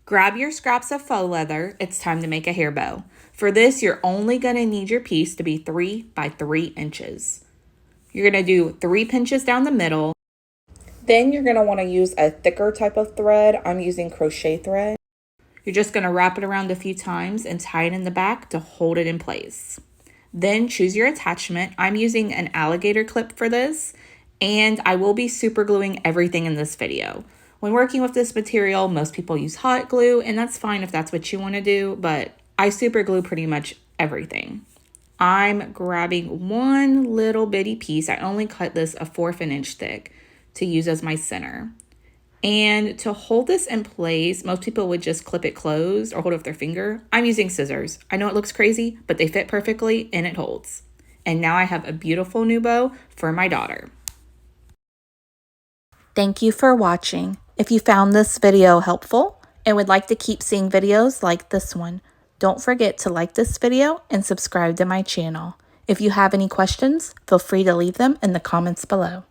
Grab your scraps of faux leather. It's time to make a hair bow. For this, you're only going to need your piece to be 3 by 3 inches. You're going to do 3 pinches down the middle. Then you're going to want to use a thicker type of thread. I'm using crochet thread. You're just going to wrap it around a few times and tie it in the back to hold it in place. Then choose your attachment. I'm using an alligator clip for this, and I will be super gluing everything in this video. When working with this material, most people use hot glue, and that's fine if that's what you want to do, but I super glue pretty much everything. I'm grabbing one little bitty piece. I only cut this a 1/4 inch thick to use as my center. And to hold this in place, most people would just clip it closed or hold it with their finger. I'm using scissors. I know it looks crazy, but they fit perfectly and it holds. And now I have a beautiful new bow for my daughter. Thank you for watching. If you found this video helpful and would like to keep seeing videos like this one, don't forget to like this video and subscribe to my channel. If you have any questions, feel free to leave them in the comments below.